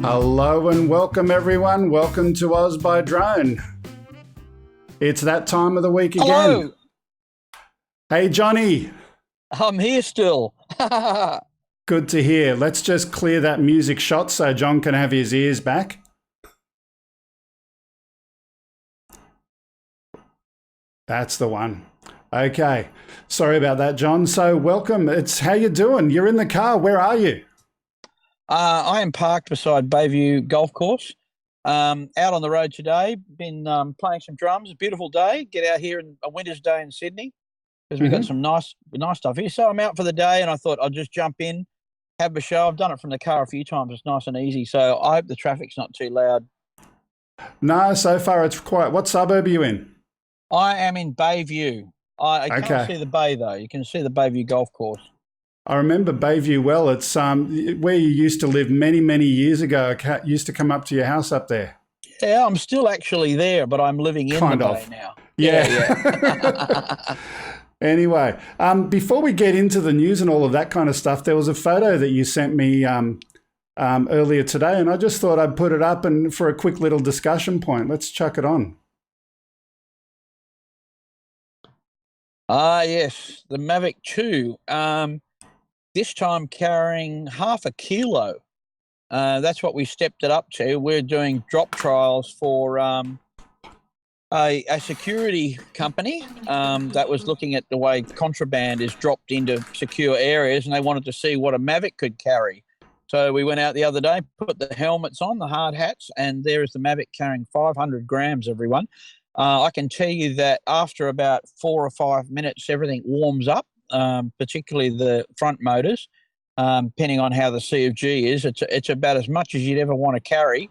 Hello and welcome everyone. Welcome to Oz by Drone. It's that time of the week again. Hello. Hey Johnny. I'm here still. Good to hear. Let's just clear that music shot so John can have his ears back. That's the one. Okay. Sorry about that, John. So welcome. It's how you doing? You're in the car. Where are you? I am parked beside Bayview Golf Course. Out on the road today. Been playing some drums. Beautiful day. Get out here on a winter's day in Sydney because we've got some nice stuff here. So I'm out for the day, and I thought I'd just jump in, have a show. I've done it from the car a few times. It's nice and easy. So I hope the traffic's not too loud. No, so far it's quiet. What suburb are you in? I am in Bayview. I can't see the bay though. You can see the Bayview Golf Course. I remember Bayview well. It's where you used to live many, many years ago. I used to come up to your house up there. Yeah, I'm still actually there, but I'm living in the bay now. Yeah. Anyway, before we get into the news and all of that kind of stuff, there was a photo that you sent me earlier today, and I just thought I'd put it up and for a quick little discussion point. Let's chuck it on. Yes, the Mavic 2. This time carrying half a kilo. That's what we stepped it up to. We're doing drop trials for a security company that was looking at the way contraband is dropped into secure areas, and they wanted to see what a Mavic could carry. So we went out the other day, put the helmets on, the hard hats, and there is the Mavic carrying 500 grams, everyone. I can tell you that after about 4 or 5 minutes, everything warms up, particularly the front motors, depending on how the CFG is. It's about as much as you'd ever want to carry,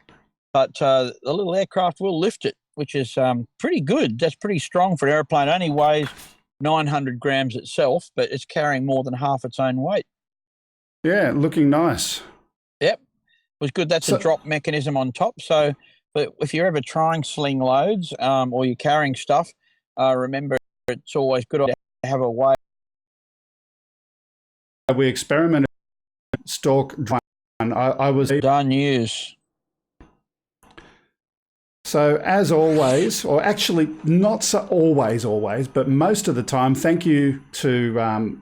but the little aircraft will lift it, which is pretty good. That's pretty strong for an airplane. It only weighs 900 grams itself, but it's carrying more than half its own weight. Yeah, looking nice. Yep, it was good. That's a drop mechanism on top. So but if you're ever trying sling loads or you're carrying stuff, remember it's always good to have a way. We experimented with stalk drone. I was done use. So as always, or actually not so always, but most of the time, thank you to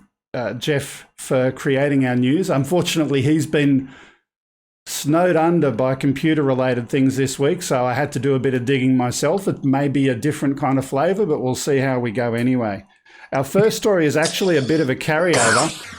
Jeff for creating our news. Unfortunately, he's been snowed under by computer-related things this week, so I had to do a bit of digging myself. It may be a different kind of flavour, but we'll see how we go anyway. Our first story is actually a bit of a carryover.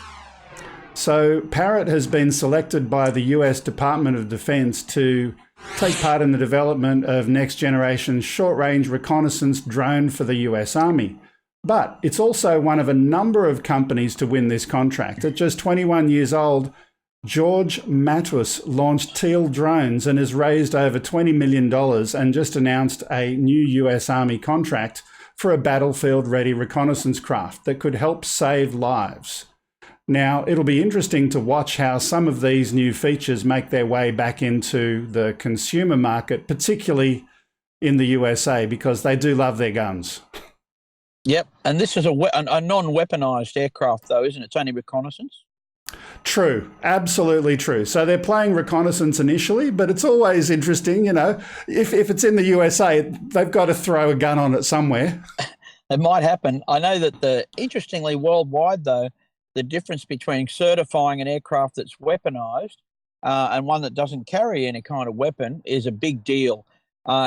So Parrot has been selected by the US Department of Defense to take part in the development of next-generation short-range reconnaissance drone for the US Army. But it's also one of a number of companies to win this contract. At just 21 years old, George Matus launched Teal Drones and has raised over $20 million and just announced a new US Army contract for a battlefield-ready reconnaissance craft that could help save lives. Now, it'll be interesting to watch how some of these new features make their way back into the consumer market, particularly in the USA, because they do love their guns. Yep, and this is a non-weaponized aircraft, though, isn't it? It's only reconnaissance. True, absolutely true. So they're playing reconnaissance initially, but it's always interesting, you know, if it's in the USA, they've got to throw a gun on it somewhere. It might happen. I know that interestingly, worldwide, though, the difference between certifying an aircraft that's weaponized and one that doesn't carry any kind of weapon is a big deal.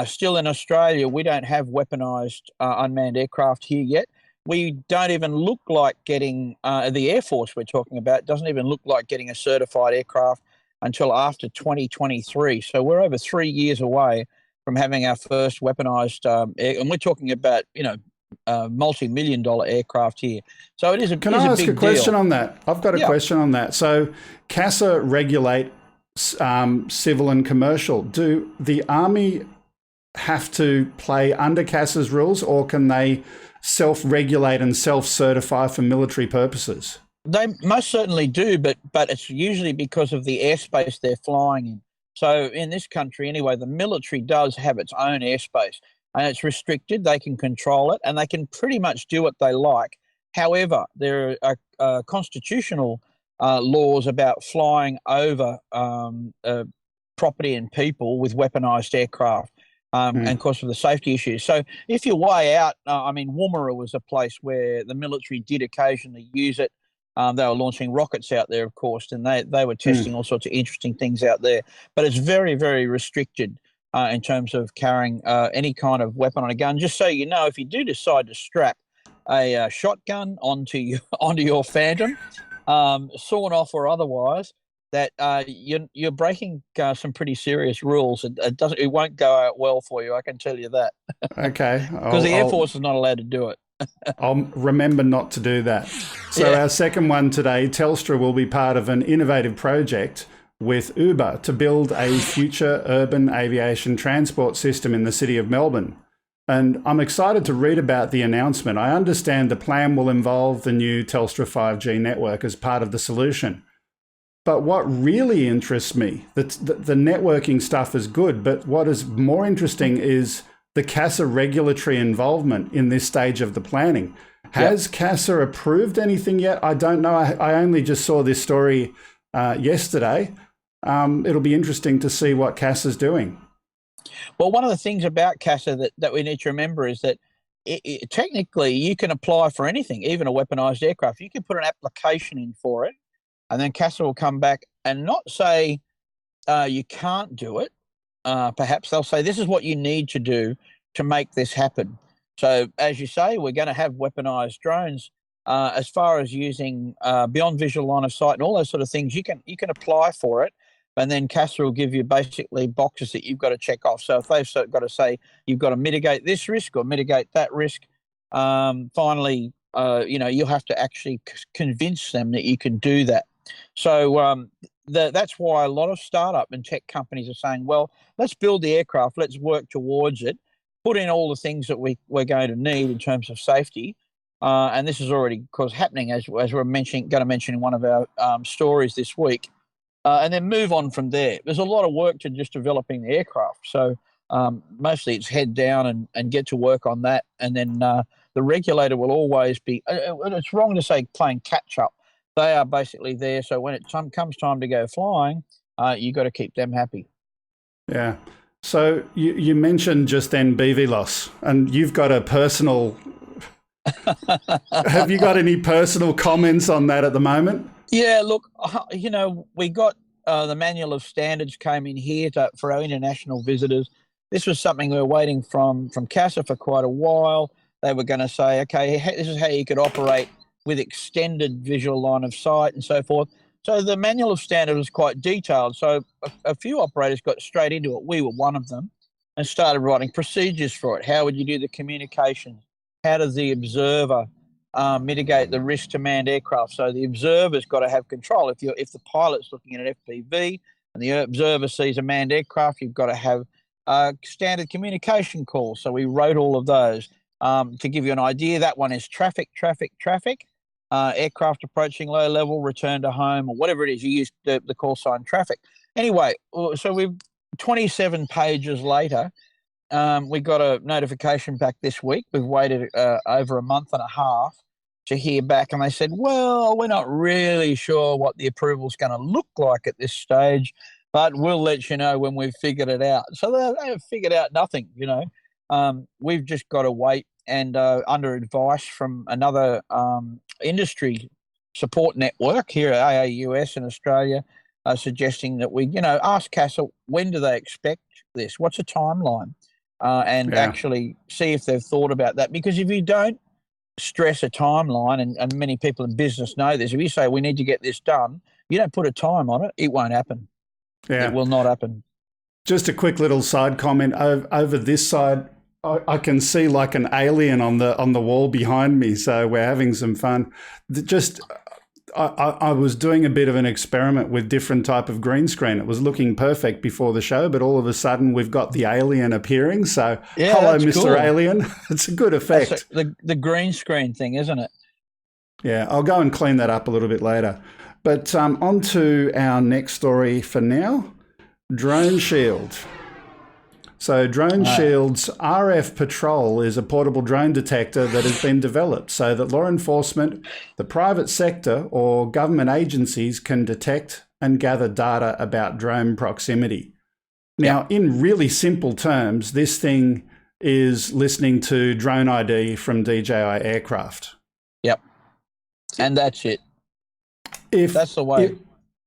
Still in Australia, we don't have weaponized unmanned aircraft here yet. We don't even look like getting, the Air Force we're talking about, doesn't even look like getting a certified aircraft until after 2023. So we're over 3 years away from having our first weaponized, and we're talking about, you know, multi-million-dollar aircraft here. So it is a big deal. Can I ask a question on that? I've got a question on that. So CASA regulate civil and commercial. Do the Army have to play under CASA's rules, or can they self-regulate and self-certify for military purposes? They most certainly do, but it's usually because of the airspace they're flying in. So in this country, anyway, the military does have its own airspace, and it's restricted. They can control it, and they can pretty much do what they like. However, there are constitutional laws about flying over property and people with weaponized aircraft. And of course, of the safety issues. So if you're way out, I mean, Woomera was a place where the military did occasionally use it. They were launching rockets out there, of course, and they were testing all sorts of interesting things out there. But it's very, very restricted in terms of carrying any kind of weapon on a gun. Just so you know, if you do decide to strap a shotgun onto your Phantom, sawn off or otherwise, that you're breaking some pretty serious rules. It won't go out well for you, I can tell you that. Okay. Because the Air Force is not allowed to do it. I'll remember not to do that. So our second one today, Telstra will be part of an innovative project with Uber to build a future urban aviation transport system in the city of Melbourne. And I'm excited to read about the announcement. I understand the plan will involve the new Telstra 5G network as part of the solution. But what really interests me, the networking stuff is good, but what is more interesting is the CASA regulatory involvement in this stage of the planning. Has CASA approved anything yet? I don't know. I only just saw this story yesterday. It'll be interesting to see what CASA's doing. Well, one of the things about CASA that we need to remember is that technically you can apply for anything, even a weaponized aircraft. You can put an application in for it, and then CASA will come back and not say you can't do it. Perhaps they'll say this is what you need to do to make this happen. So, as you say, we're going to have weaponized drones. As far as using beyond visual line of sight and all those sort of things, you can apply for it, and then CASA will give you basically boxes that you've got to check off. So if they've got to say you've got to mitigate this risk or mitigate that risk, finally, you'll have to actually convince them that you can do that. So that's why a lot of startup and tech companies are saying, well, let's build the aircraft, let's work towards it, put in all the things that we're going to need in terms of safety. And this is already, of course, happening as we're going to mention in one of our stories this week. And then move on from there. There's a lot of work to just developing the aircraft. So mostly it's head down and get to work on that. And then the regulator will always be, it's wrong to say playing catch up. They are basically there. So when it comes time to go flying, you've got to keep them happy. Yeah. So you mentioned just then BVLOS, and you've got a personal... Have you got any personal comments on that at the moment? Yeah, look, we got the Manual of Standards came in here for our international visitors. This was something we were waiting from CASA for quite a while. They were going to say, okay, this is how you could operate with extended visual line of sight and so forth. So the Manual of Standards was quite detailed. So a few operators got straight into it. We were one of them, and started writing procedures for it. How would you do the communications? How does the observer mitigate the risk to manned aircraft? So the observer's got to have control. If the pilot's looking at an FPV and the observer sees a manned aircraft, you've got to have standard communication calls. So we wrote all of those. To give you an idea, that one is traffic, aircraft approaching low level, return to home, or whatever it is. You use the call sign traffic. Anyway, so we've 27 pages later. We got a notification back this week. We've waited over a month and a half to hear back, and they said, well, we're not really sure what the approval is going to look like at this stage, but we'll let you know when we've figured it out. So they have figured out nothing, We've just got to wait, and under advice from another industry support network here at AAUS in Australia, suggesting that we, ask CASA, when do they expect this? What's a timeline? Actually see if they've thought about that. Because if you don't stress a timeline, and many people in business know this, if you say we need to get this done, you don't put a time on it, it won't happen. Yeah. It will not happen. Just a quick little side comment. Over this side, I can see like an alien on the wall behind me, so we're having some fun. I was doing a bit of an experiment with different type of green screen. It was looking perfect before the show, but all of a sudden we've got the alien appearing. So hello, Mr. Cool. Alien. It's a good effect. The green screen thing, isn't it? Yeah, I'll go and clean that up a little bit later. But on to our next story for now, Drone Shield. So Drone Shield's RF Patrol is a portable drone detector that has been developed so that law enforcement, the private sector or government agencies can detect and gather data about drone proximity. Now, in really simple terms, this thing is listening to drone ID from DJI aircraft. Yep. And that's it. That's the way.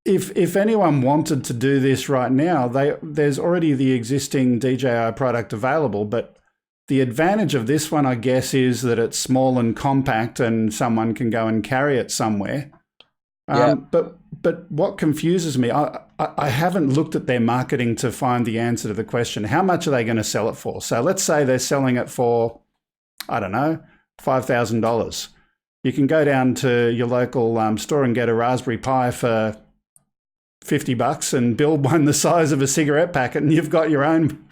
If anyone wanted to do this right now, there's already the existing DJI product available, but the advantage of this one, I guess, is that it's small and compact and someone can go and carry it somewhere. But what confuses me, I haven't looked at their marketing to find the answer to the question, how much are they going to sell it for? So let's say they're selling it for, I don't know, $5,000. You can go down to your local store and get a Raspberry Pi for $50 and build one the size of a cigarette packet, and you've got your own.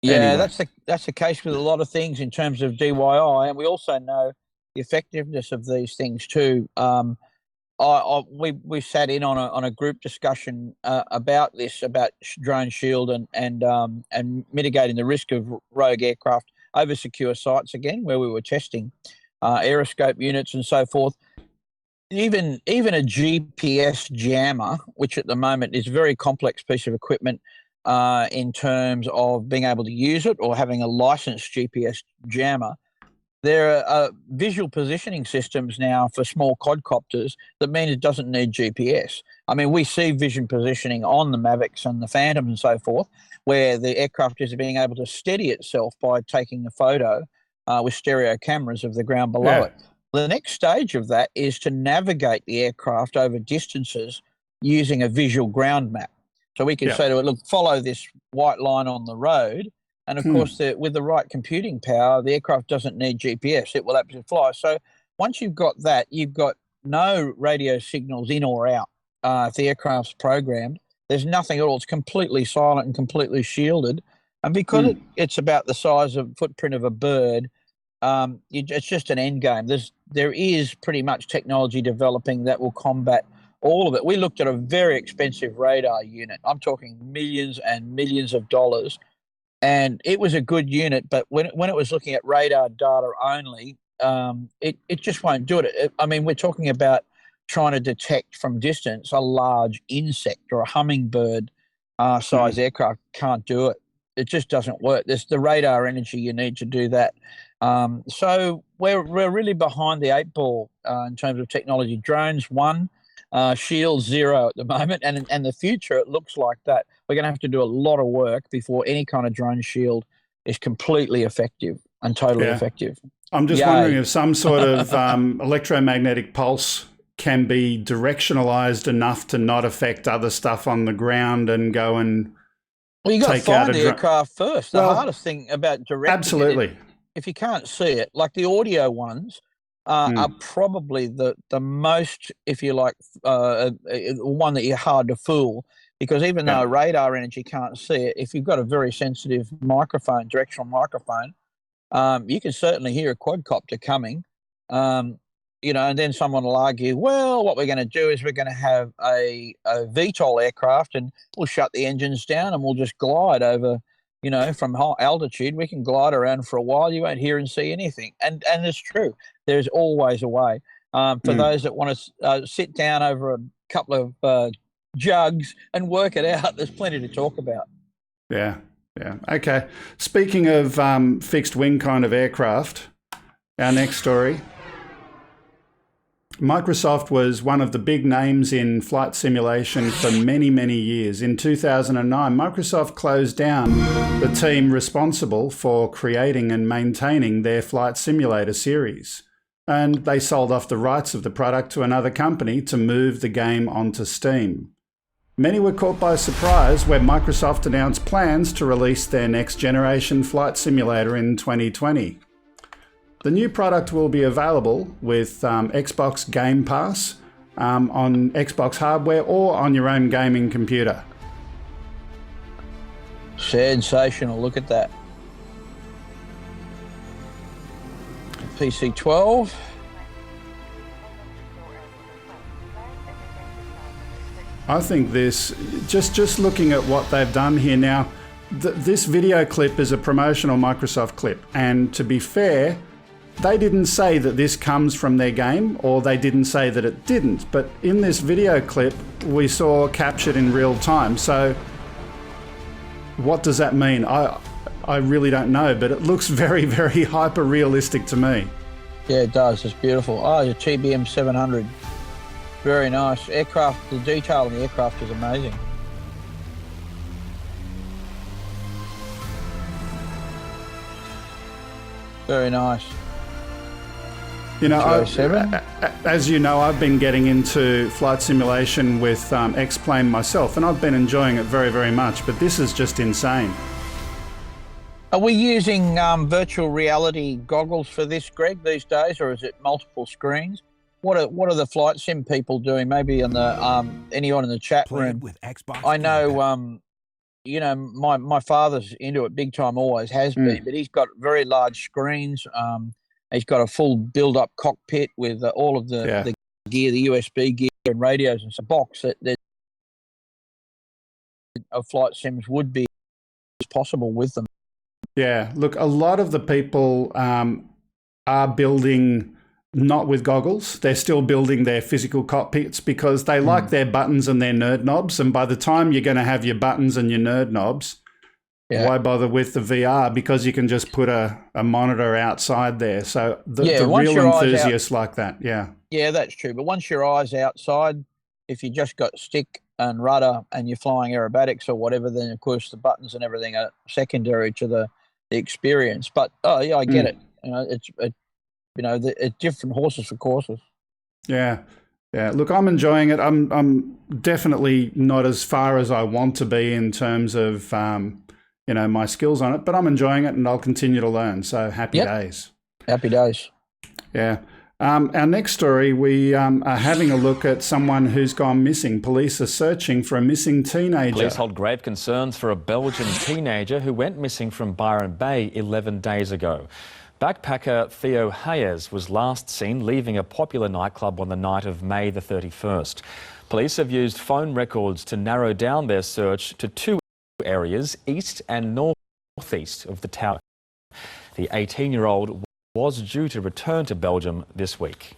Yeah, anyway. That's the case with a lot of things in terms of DIY, and we also know the effectiveness of these things too. we sat in on a group discussion about this, about drone shield and mitigating the risk of rogue aircraft over secure sites again, where we were testing aeroscope units and so forth. Even a GPS jammer, which at the moment is a very complex piece of equipment in terms of being able to use it or having a licensed GPS jammer. There are visual positioning systems now for small quadcopters that mean it doesn't need GPS. I mean, we see vision positioning on the Mavics and the Phantoms and so forth, where the aircraft is being able to steady itself by taking a photo with stereo cameras of the ground below it. The next stage of that is to navigate the aircraft over distances using a visual ground map. So we can say to it, look, follow this white line on the road. And, of course, with the right computing power, the aircraft doesn't need GPS. It will absolutely fly. So once you've got that, you've got no radio signals in or out. If the aircraft's programmed, there's nothing at all. It's completely silent and completely shielded. And because it's about the size of footprint of a bird, it's just an end game. There is pretty much technology developing that will combat all of it. We looked at a very expensive radar unit. I'm talking millions and millions of dollars. And it was a good unit, but when it was looking at radar data only, it just won't do it. I mean, we're talking about trying to detect from distance a large insect or a hummingbird size aircraft. Can't do it. It just doesn't work. There's the radar energy you need to do that. So we're really behind the 8 ball in terms of technology. Drones 1, shield 0 at the moment, and in the future it looks like that. We're going to have to do a lot of work before any kind of drone shield is completely effective and totally effective. I'm just wondering if some sort of electromagnetic pulse can be directionalized enough to not affect other stuff on the ground and go and you got to find the aircraft first. The hardest thing about directing absolutely. If you can't see it, like the audio ones, are probably the most, if you like, one that you're hard to fool, because even though radar energy can't see it, if you've got a very sensitive microphone, directional microphone, you can certainly hear a quadcopter coming, and then someone will argue, well, what we're going to do is we're going to have a VTOL aircraft and we'll shut the engines down and we'll just glide over, from high altitude. We can glide around for a while. You won't hear and see anything. And it's true. There's always a way. For those that want to sit down over a couple of jugs and work it out, there's plenty to talk about. Yeah. Okay. Speaking of fixed wing kind of aircraft, our next story. Microsoft was one of the big names in flight simulation for many, many years. In 2009, Microsoft closed down the team responsible for creating and maintaining their flight simulator series. And they sold off the rights of the product to another company to move the game onto Steam. Many were caught by surprise when Microsoft announced plans to release their next generation flight simulator in 2020. The new product will be available with Xbox Game Pass on Xbox hardware or on your own gaming computer. Sensational. Look at that. PC 12. I think this, just looking at what they've done here now, this video clip is a promotional Microsoft clip. And to be fair, they didn't say that this comes from their game, or they didn't say that it didn't. But in this video clip, we saw captured in real time. So what does that mean? I really don't know, but it looks very, very hyper-realistic to me. Yeah, it does. It's beautiful. Oh, the TBM 700. Very nice. Aircraft, the detail in the aircraft is amazing. Very nice. As you know, I've been getting into flight simulation with X-Plane myself, and I've been enjoying it very, very much, but this is just insane. Are we using virtual reality goggles for this, Greg, these days, or is it multiple screens? What are the flight sim people doing? Maybe on the anyone in the chat room. With Xbox I know, my father's into it big time, always has been, but he's got very large screens. He's got a full build-up cockpit with all of the gear, the USB gear and radios and some box that of flight sims would be possible with them. Yeah, look, a lot of the people are building not with goggles. They're still building their physical cockpits because they like their buttons and their nerd knobs. And by the time you're going to have your buttons and your nerd knobs, why bother with the VR? Because you can just put a monitor outside there. So the real enthusiasts like that, Yeah, that's true. But once your eye's outside, if you just got stick and rudder and you're flying aerobatics or whatever, then of course the buttons and everything are secondary to the experience. But I get it. It's different horses for courses. Yeah. Look, I'm enjoying it. I'm definitely not as far as I want to be in terms of my skills on it, but I'm enjoying it and I'll continue to learn. So happy days. Happy days. Yeah. Our next story, we are having a look at someone who's gone missing. Police are searching for a missing teenager. Police hold grave concerns for a Belgian teenager who went missing from Byron Bay 11 days ago. Backpacker Theo Hayes was last seen leaving a popular nightclub on the night of May the 31st. Police have used phone records to narrow down their search to two areas, east and northeast of the town. The 18-year-old was due to return to Belgium this week.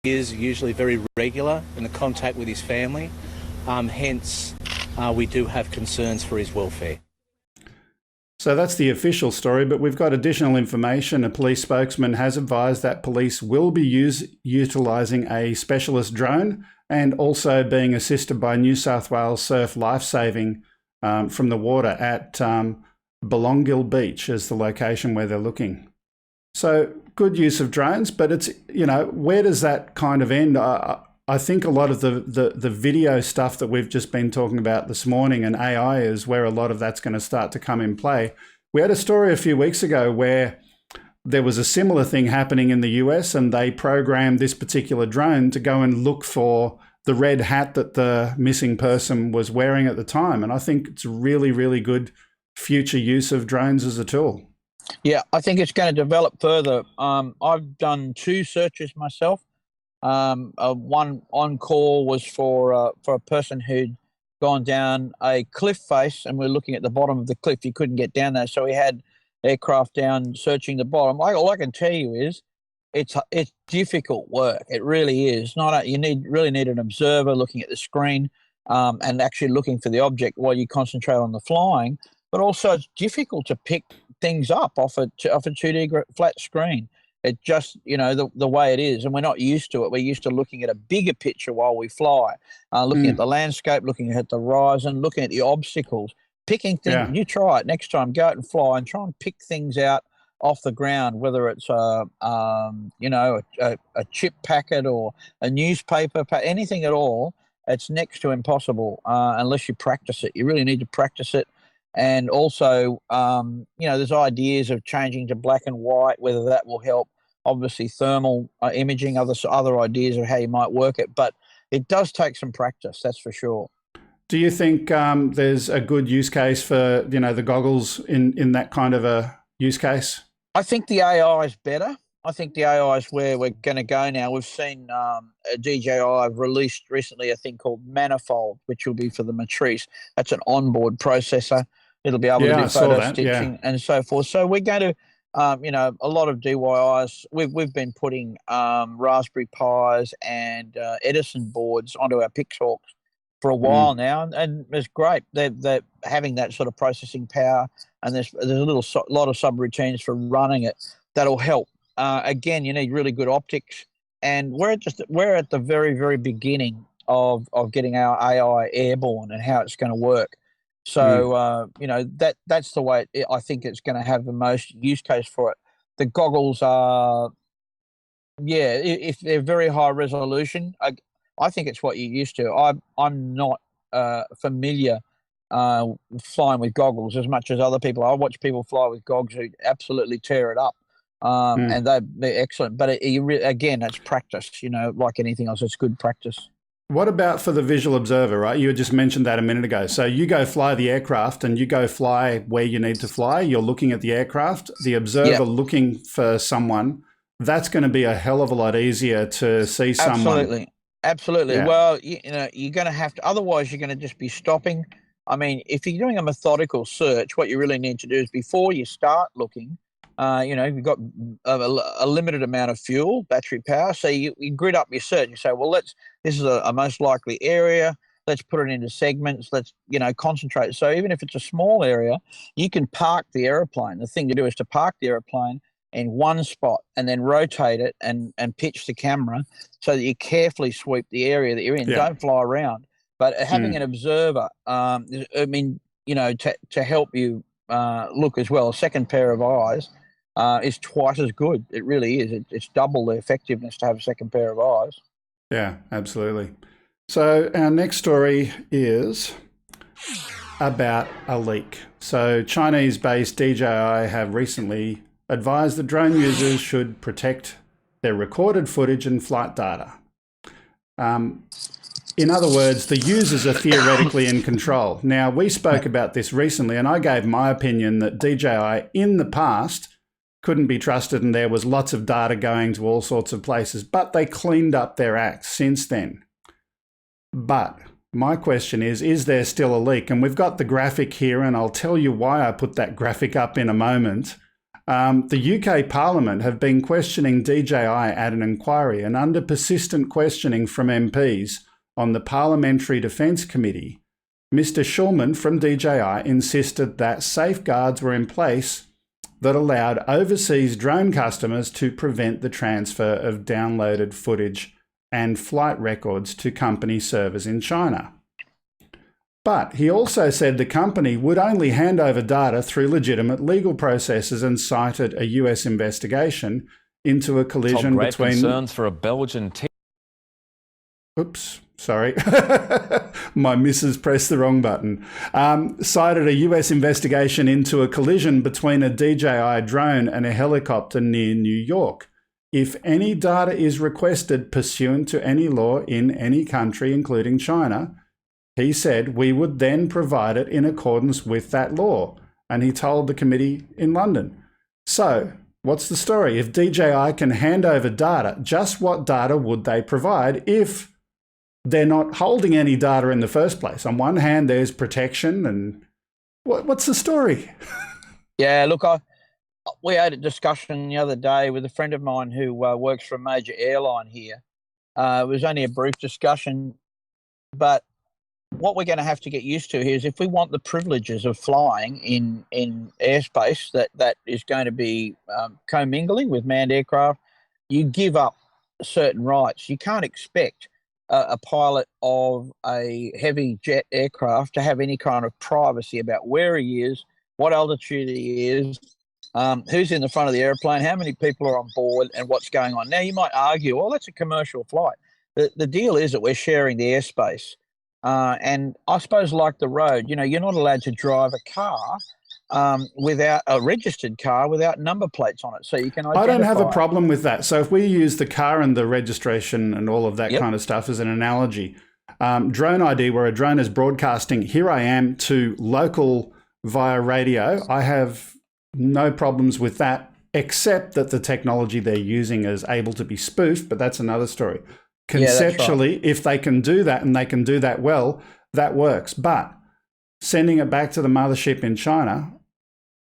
He is usually very regular in the contact with his family, hence we do have concerns for his welfare. So that's the official story, but we've got additional information. A police spokesman has advised that police will be utilising a specialist drone and also being assisted by New South Wales Surf Lifesaving from the water at Belongil Beach is the location where they're looking. So good use of drones, but it's, where does that kind of end? I think a lot of the video stuff that we've just been talking about this morning and AI is where a lot of that's going to start to come in play. We had a story a few weeks ago where there was a similar thing happening in the US and they programmed this particular drone to go and look for the red hat that the missing person was wearing at the time. And I think it's really, really good future use of drones as a tool. Yeah, I think it's going to develop further. I've done two searches myself. One on call was for a person who'd gone down a cliff face, and we're looking at the bottom of the cliff. He couldn't get down there, so he had aircraft down searching the bottom. All I can tell you is it's difficult work. It really is. You really need an observer looking at the screen and actually looking for the object while you concentrate on the flying. But also, it's difficult to pick things up off a 2D flat screen. It just, the way it is, and we're not used to it. We're used to looking at a bigger picture while we fly, looking at the landscape, looking at the horizon, looking at the obstacles, picking things. Yeah. You try it next time, go out and fly and try and pick things out off the ground, whether it's a chip packet or a newspaper, anything at all. It's next to impossible unless you practice it. You really need to practice it. And also, there's ideas of changing to black and white, whether that will help. Obviously, thermal imaging, other ideas of how you might work it. But it does take some practice, that's for sure. Do you think there's a good use case for, the goggles in that kind of a use case? I think the AI is better. I think the AI is where we're going to go now. We've seen DJI have released recently a thing called Manifold, which will be for the Matrice. That's an onboard processor. It'll be able to do photo stitching and so forth. So we're going to, a lot of DIYs. We've been putting Raspberry Pis and Edison boards onto our Pixhawks for a while now, and it's great. They're having that sort of processing power, and there's a lot of subroutines for running it that'll help. Again, you need really good optics, and we're at the very, very beginning of getting our AI airborne and how it's going to work. So that's the way I think it's going to have the most use case for it. The goggles are, if they're very high resolution, I think it's what you're used to. I'm not familiar flying with goggles as much as other people. I watch people fly with goggles who absolutely tear it up. And they're excellent. But again, it's practice, like anything else, it's good practice. What about for the visual observer, right? You just mentioned that a minute ago. So you go fly the aircraft and you go fly where you need to fly. You're looking at the aircraft, the observer looking for someone. that's going to be a hell of a lot easier to see someone. Absolutely. Yeah. Well, you're going to have to, otherwise you're going to just be stopping. I mean, if you're doing a methodical search, what you really need to do is before you start looking, you've got a limited amount of fuel, battery power. So you grid up your search. You say, well, this is a most likely area. Let's put it into segments. Let's, concentrate. So even if it's a small area, you can park the aeroplane. The thing to do is to park the aeroplane in one spot and then rotate it and pitch the camera so that you carefully sweep the area that you're in. Yeah. Don't fly around. But having an observer, to help you look as well, a second pair of eyes is twice as good. It really is. It's double the effectiveness to have a second pair of eyes. Yeah, absolutely. So our next story is about a leak. So Chinese-based DJI have recently advised that drone users should protect their recorded footage and flight data. In other words, the users are theoretically in control. Now, we spoke about this recently, and I gave my opinion that DJI in the past couldn't be trusted and there was lots of data going to all sorts of places, but they cleaned up their act since then. But my question is there still a leak? And we've got the graphic here, and I'll tell you why I put that graphic up in a moment. The UK Parliament have been questioning DJI at an inquiry, and under persistent questioning from MPs on the Parliamentary Defence Committee, Mr. Schulman from DJI insisted that safeguards were in place that allowed overseas drone customers to prevent the transfer of downloaded footage and flight records to company servers in China. But he also said the company would only hand over data through legitimate legal processes and cited a US investigation into a collision great between... concerns for a Belgian... Oops, sorry. My missus pressed the wrong button. Cited a US investigation into a collision between a DJI drone and a helicopter near New York. If any data is requested pursuant to any law in any country, including China, he said we would then provide it in accordance with that law. And he told the committee in London. So what's the story? If DJI can hand over data, just what data would they provide if they're not holding any data in the first place? On one hand, there's protection, and what's the story? Yeah, look, we had a discussion the other day with a friend of mine who works for a major airline here. It was only a brief discussion, but what we're going to have to get used to here is if we want the privileges of flying in airspace that is going to be commingling with manned aircraft, you give up certain rights. You can't expect a pilot of a heavy jet aircraft to have any kind of privacy about where he is, what altitude he is, who's in the front of the airplane, how many people are on board, and what's going on. Now, you might argue, well, that's a commercial flight. The deal is that we're sharing the airspace. And I suppose like the road, you're not allowed to drive a car without a registered car without number plates on it. So you can identify. I don't have a problem with that. So if we use the car and the registration and all of that kind of stuff as an analogy, drone ID, where a drone is broadcasting, here I am to local via radio, I have no problems with that, except that the technology they're using is able to be spoofed, but that's another story. Conceptually, if they can do that and they can do that well, that works. But sending it back to the mothership in China...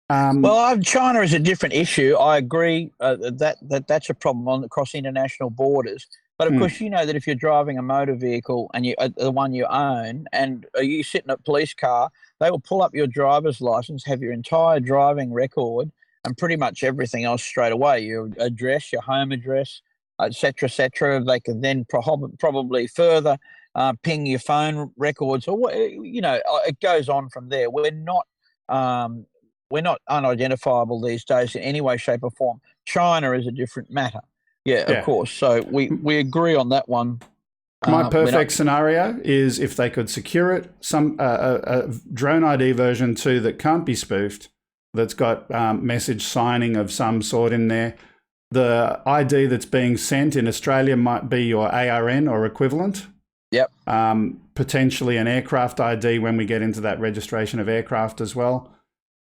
China is a different issue. I agree that's a problem across international borders. But, of course, you know that if you're driving a motor vehicle and the one you own and you sit in a police car, they will pull up your driver's license, have your entire driving record and pretty much everything else straight away, your address, your home address, et cetera. They can then probably further ping your phone records, or it goes on from there. We're not unidentifiable these days in any way, shape, or form. China is a different matter. Yeah, of course. So we agree on that one. My perfect scenario is if they could secure it, some a drone ID version 2 that can't be spoofed, that's got message signing of some sort in there. The ID that's being sent in Australia might be your ARN or equivalent. Yep. Potentially an aircraft ID when we get into that registration of aircraft as well.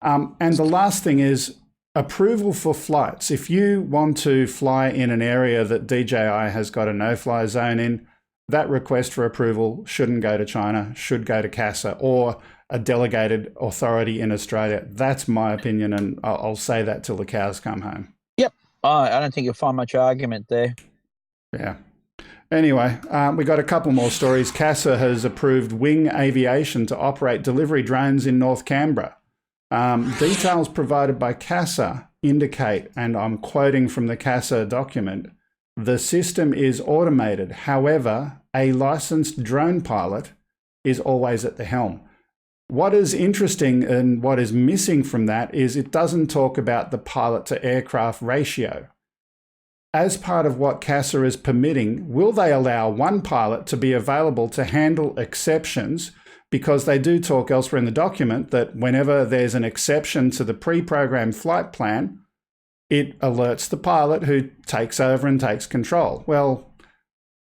And the last thing is approval for flights. If you want to fly in an area that DJI has got a no-fly zone in, that request for approval shouldn't go to China, should go to CASA or a delegated authority in Australia. That's my opinion, and I'll say that till the cows come home. Yep. I don't think you'll find much argument there. Yeah. Anyway, we got a couple more stories. CASA has approved Wing Aviation to operate delivery drones in North Canberra. Details provided by CASA indicate, and I'm quoting from the CASA document, the system is automated. However, a licensed drone pilot is always at the helm. What is interesting and what is missing from that is it doesn't talk about the pilot to aircraft ratio. As part of what CASA is permitting, will they allow one pilot to be available to handle exceptions? Because they do talk elsewhere in the document that whenever there's an exception to the pre-programmed flight plan, it alerts the pilot who takes over and takes control. Well,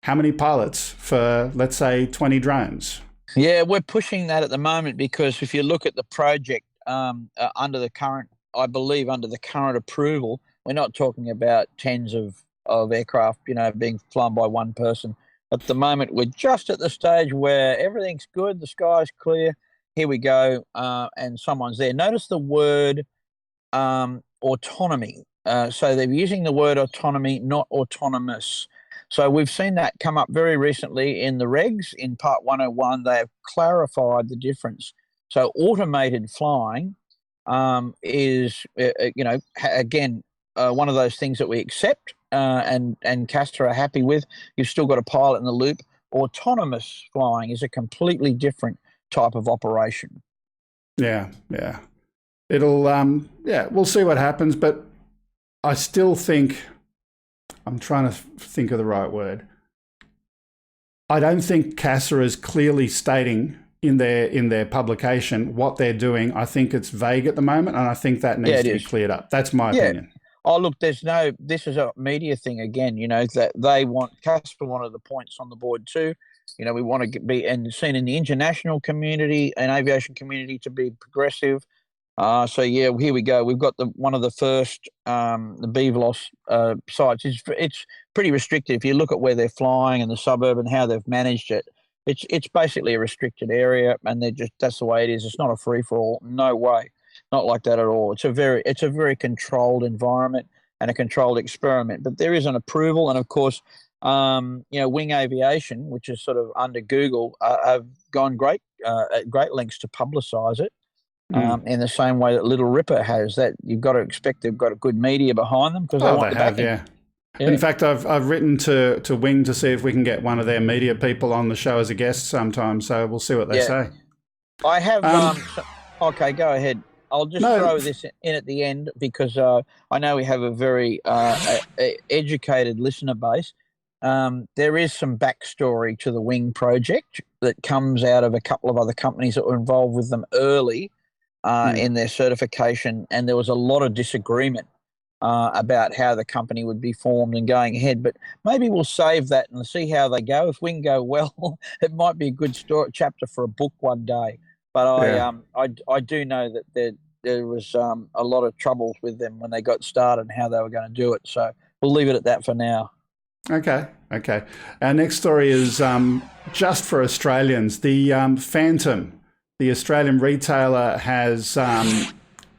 how many pilots for, let's say, 20 drones? Yeah, we're pushing that at the moment because if you look at the project under the current, I believe under the current approval, we're not talking about tens of aircraft, being flown by one person. At the moment, we're just at the stage where everything's good, the sky's clear, here we go, and someone's there. Notice the word autonomy. So they're using the word autonomy, not autonomous. So we've seen that come up very recently in the regs. In Part 101, they have clarified the difference. So automated flying is, again, one of those things that we accept and CASA are happy with. You've still got a pilot in the loop. Autonomous flying is a completely different type of operation. Yeah. It'll, we'll see what happens, but I still think, I'm trying to think of the right word. I don't think CASA is clearly stating in their publication what they're doing. I think it's vague at the moment, and I think that needs to be cleared up. That's my opinion. Oh, look, this is a media thing again, that they want, CASA wanted the points on the board too. We want to be and seen in the international community and aviation community to be progressive. So yeah, here we go. We've got one of the first, the BVLOS sites. It's pretty restricted. If you look at where they're flying and the suburb and how they've managed it, it's basically a restricted area, and that's the way it is. It's not a free for all. No way, not like that at all. It's a very controlled environment and a controlled experiment. But there is an approval, and of course, Wing Aviation, which is sort of under Google, have gone at great lengths to publicise it. In the same way that Little Ripper has. That you've got to expect they've got a good media behind them because they want the backing. Yeah. In fact, I've written to Wing to see if we can get one of their media people on the show as a guest sometime. So we'll see what they say. I have. Okay, go ahead. I'll just throw this in at the end because I know we have a very educated listener base. There is some backstory to the Wing project that comes out of a couple of other companies that were involved with them early. In their certification, and there was a lot of disagreement about how the company would be formed and going ahead. But maybe we'll save that and see how they go. If Wing go well, it might be a good chapter for a book one day. But I do know that there was a lot of troubles with them when they got started and how they were going to do it. So we'll leave it at that for now. Okay. Our next story is just for Australians. The Phantom. The Australian retailer has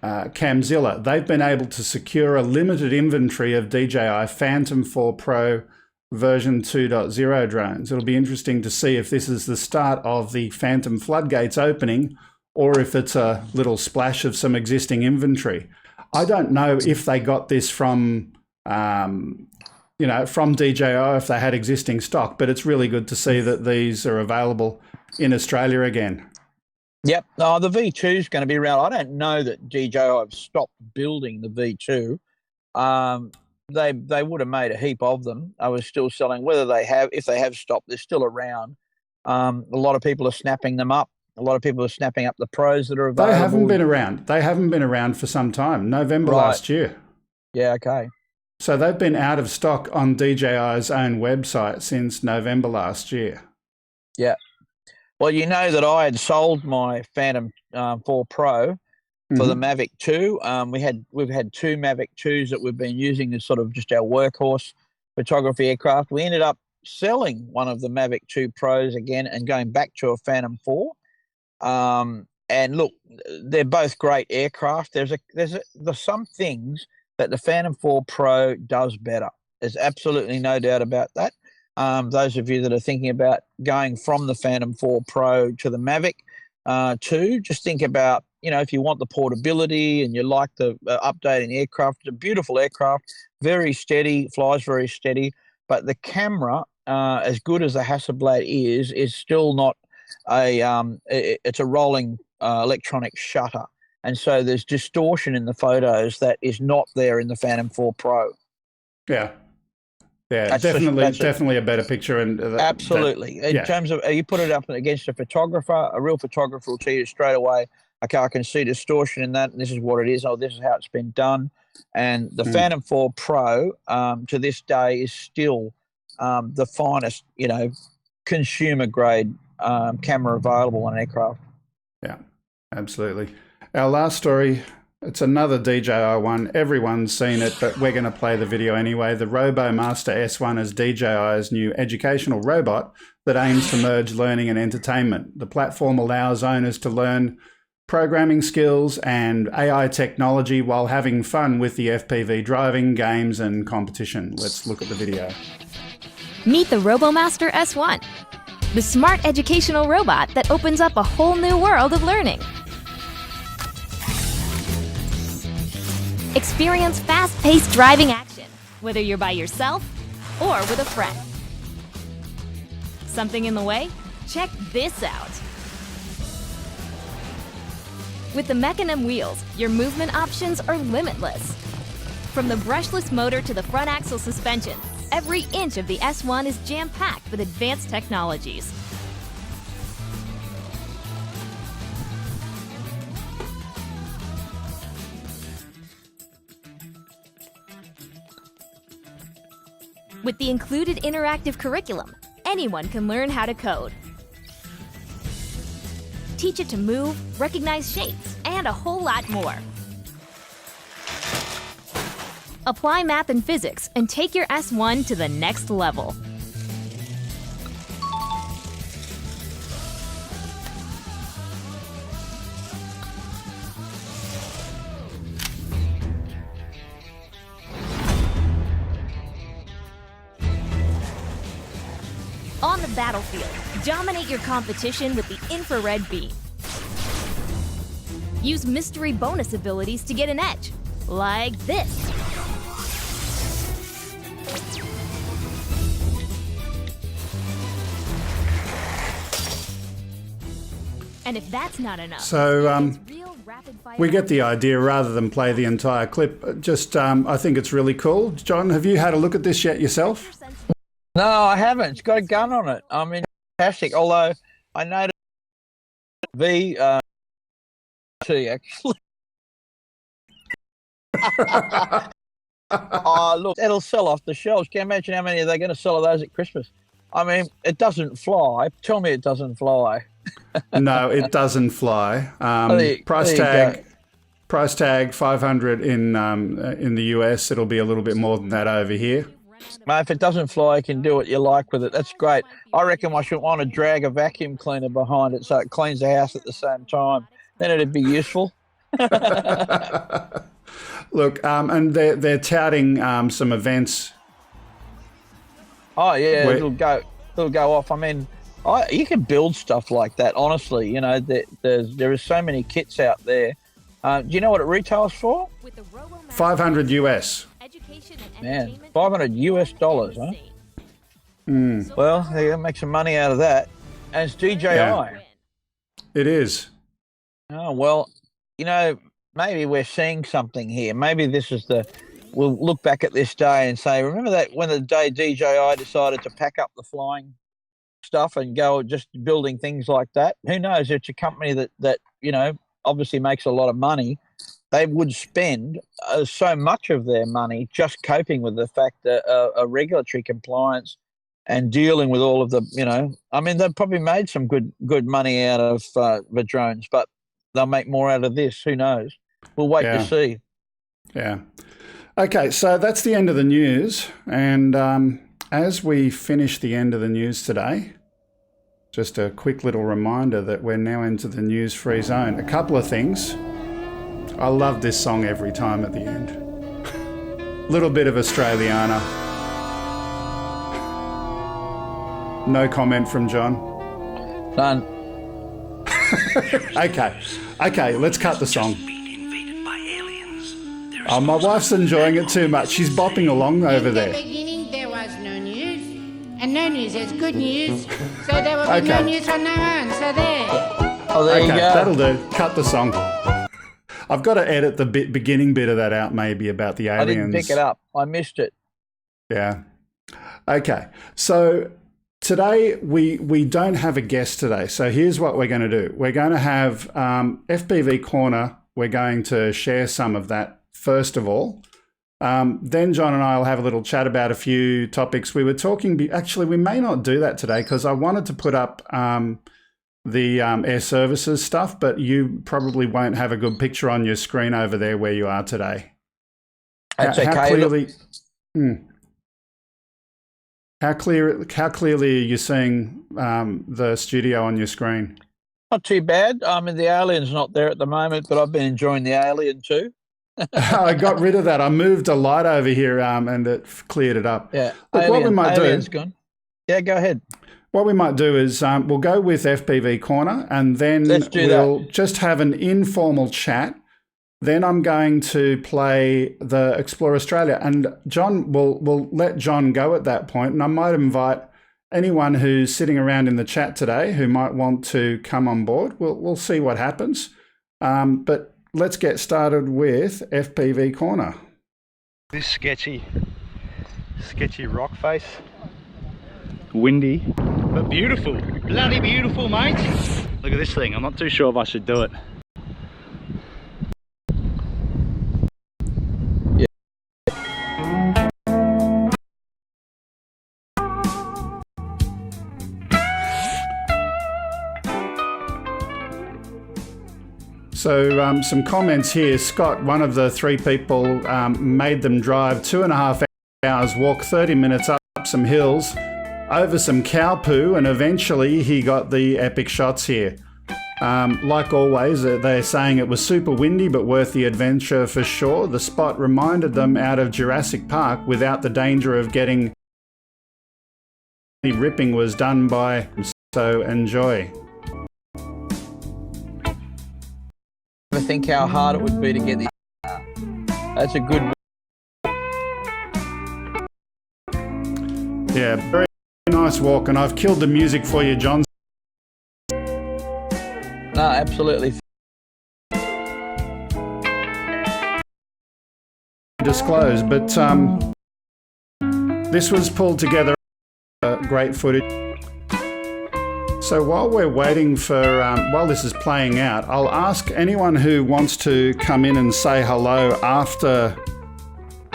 Camzilla. They've been able to secure a limited inventory of DJI Phantom 4 Pro version 2.0 drones. It'll be interesting to see if this is the start of the Phantom floodgates opening or if it's a little splash of some existing inventory. I don't know if they got this from DJI, if they had existing stock, but it's really good to see that these are available in Australia again. Yep. No, the V2 is going to be around. I don't know that DJI have stopped building the V2. They would have made a heap of them. I was still selling. If they have stopped, they're still around. A lot of people are snapping them up. A lot of people are snapping up the Pros that are available. They haven't been around. They haven't been around for some time. November last year. Yeah. Okay. So they've been out of stock on DJI's own website since November last year. Yeah. Well, you know that I had sold my Phantom 4 Pro for the Mavic 2. We've had two Mavic 2s that we've been using as sort of just our workhorse photography aircraft. We ended up selling one of the Mavic 2 Pros again and going back to a Phantom 4. And look, they're both great aircraft. There's some things that the Phantom 4 Pro does better. There's absolutely no doubt about that. Those of you that are thinking about going from the Phantom 4 Pro to the Mavic 2, just think about, if you want the portability and you like the updating aircraft, it's a beautiful aircraft, very steady, flies very steady, but the camera, as good as the Hasselblad is still not it's a rolling electronic shutter. And so there's distortion in the photos that is not there in the Phantom 4 Pro. Yeah. Yeah, definitely a better picture. And absolutely. In terms of, you put it up against a photographer, a real photographer will tell you straight away, okay, I can see distortion in that, and this is what it is, this is how it's been done. And the Phantom 4 Pro, to this day, is still the finest, consumer-grade camera available on an aircraft. Yeah, absolutely. Our last story, it's another DJI one. Everyone's seen it, but we're going to play the video anyway. The RoboMaster S1 is DJI's new educational robot that aims to merge learning and entertainment. The platform allows owners to learn programming skills and AI technology while having fun with the FPV driving, games, and competition. Let's look at the video. Meet the RoboMaster S1, the smart educational robot that opens up a whole new world of learning. Experience fast-paced driving action, whether you're by yourself or with a friend. Something in the way? Check this out. With the Mechanim wheels, your movement options are limitless. From the brushless motor to the front axle suspension, every inch of the S1 is jam-packed with advanced technologies. With the included interactive curriculum, anyone can learn how to code. Teach it to move, recognize shapes, and a whole lot more. Apply math and physics and take your S1 to the next level. On the battlefield, dominate your competition with the infrared beam. Use mystery bonus abilities to get an edge, like this. And if that's not enough, so we get the idea. Rather than play the entire clip, just I think it's really cool. John, have you had a look at this yet yourself? No, I haven't. It's got a gun on it. I mean, fantastic. Although I noticed actually. Oh, look, it'll sell off the shelves. Can you imagine how many are they going to sell of those at Christmas? I mean, it doesn't fly. Tell me it doesn't fly. No, it doesn't fly. Price tag 500 in the US. It'll be a little bit more than that over here. Mate, if it doesn't fly, you can do what you like with it. That's great. I reckon I should want to drag a vacuum cleaner behind it so it cleans the house at the same time. Then it'd be useful. Look, and they're touting some events. Oh yeah, it'll go off. I mean, you can build stuff like that. Honestly, there is so many kits out there. Do you know what it retails for? 500 US. Man, $500 huh? Well, they're going to make some money out of that. And it's DJI. Yeah. It is. Oh, well, maybe we're seeing something here. Maybe this is we'll look back at this day and say, remember that when the day DJI decided to pack up the flying stuff and go just building things like that? Who knows? It's a company that obviously makes a lot of money. They would spend so much of their money just coping with the fact that a regulatory compliance and dealing with all of the, I mean, they've probably made some good money out of the drones, but they'll make more out of this. Who knows? We'll wait to see. Yeah. Okay, so that's the end of the news. And as we finish the end of the news today, just a quick little reminder that we're now into the news-free zone. A couple of things. I love this song every time at the end. Little bit of Australiana. No comment from John. None. Okay, let's cut the song. Oh, my wife's enjoying it too much. She's bopping along over there. In the beginning, there was no news, and no news is good news. So there will be no news from now on. So there. Oh, there you go. That'll do. Cut the song. I've got to edit the beginning bit of that out, maybe, about the aliens. I didn't pick it up. I missed it. Yeah. Okay. So today we don't have a guest today. So here's what we're going to do. We're going to have FPV Korner. We're going to share some of that first of all. Then John and I will have a little chat about a few topics. We were talking, actually, we may not do that today because I wanted to put up the air services stuff, but you probably won't have a good picture on your screen over there where you are today. That's okay. How clearly are you seeing the studio on your screen? Not too bad. I mean, the alien's not there at the moment, but I've been enjoying the alien too. I got rid of that. I moved a light over here and it cleared it up. Yeah. Look, what we might alien's gone. Yeah, go ahead. What we might do is we'll go with FPV Korner and then we'll just have an informal chat. Then I'm going to play the Explore Australia. And John, we'll let John go at that point. And I might invite anyone who's sitting around in the chat today who might want to come on board. We'll see what happens. But let's get started with FPV Korner. This sketchy rock face. Windy, but beautiful. Bloody beautiful, mate. Look at this thing. I'm not too sure if I should do it. So some comments here. Scott, one of the three people, made them drive 2.5 hours, walk 30 minutes up some hills, over some cow poo, and eventually he got the epic shots here. Like always, they're saying it was super windy but worth the adventure for sure. The spot reminded them out of Jurassic Park without the danger of getting ripping was done by, so enjoy. I think how hard it would be to get the. That's a good. Yeah, very nice walk, and I've killed the music for you, John. No, absolutely. Disclosed, but this was pulled together. Great footage. So while we're waiting for, while this is playing out, I'll ask anyone who wants to come in and say hello after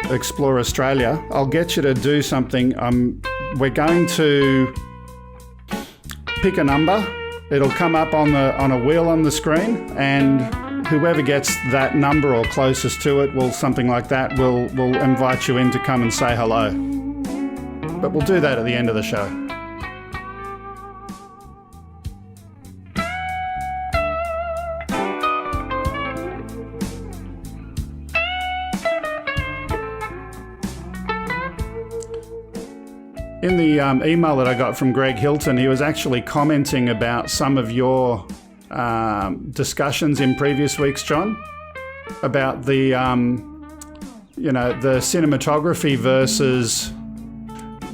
Explore Australia. I'll get you to do something. We're going to pick a number. It'll come up on a wheel on the screen, and whoever gets that number or closest to it will something like that. We'll invite you in to come and say hello. But we'll do that at the end of the show. In the email that I got from Greg Hilton, he was actually commenting about some of your discussions in previous weeks, John, about the, the cinematography versus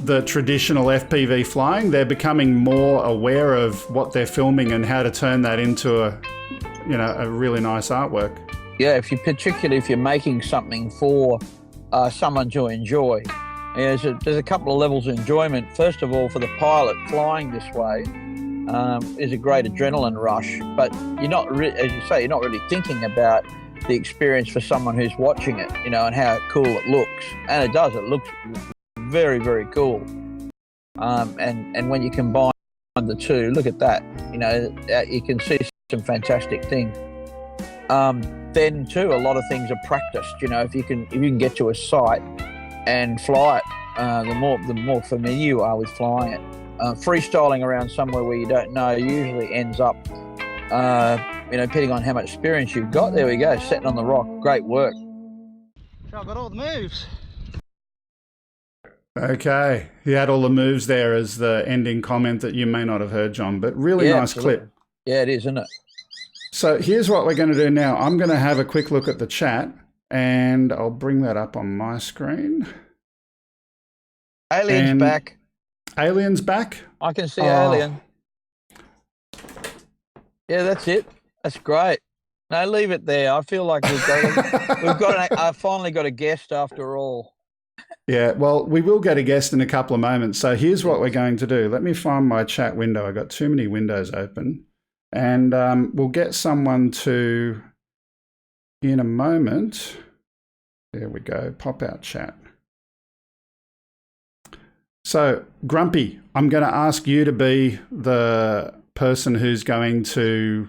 the traditional FPV flying. They're becoming more aware of what they're filming and how to turn that into a really nice artwork. Yeah, particularly if you're making something for someone to enjoy. Yeah, there's a couple of levels of enjoyment. First of all, for the pilot, flying this way is a great adrenaline rush. But you're not, as you say, you're not really thinking about the experience for someone who's watching it, and how cool it looks. And it does. It looks very, very cool. And when you combine the two, look at that. You can see some fantastic things. then too, a lot of things are practiced. You know, if you can get to a site and fly it, the more familiar you are with flying it. Freestyling around somewhere where you don't know usually ends up, depending on how much experience you've got. There we go, setting on the rock. Great work. I've got all the moves. Okay, he had all the moves there as the ending comment that you may not have heard, John, but really nice clip. Yeah, it is, isn't it? So here's what we're going to do now. I'm going to have a quick look at the chat, and I'll bring that up on my screen. Alien's back. Alien's back? I can see Alien. Yeah, that's it. That's great. No, leave it there. I feel like I finally got a guest after all. Yeah, well, we will get a guest in a couple of moments. So here's what we're going to do. Let me find my chat window. I got too many windows open. And we'll get someone to, in a moment, there we go, pop out chat. So, Grumpy, I'm going to ask you to be the person who's going to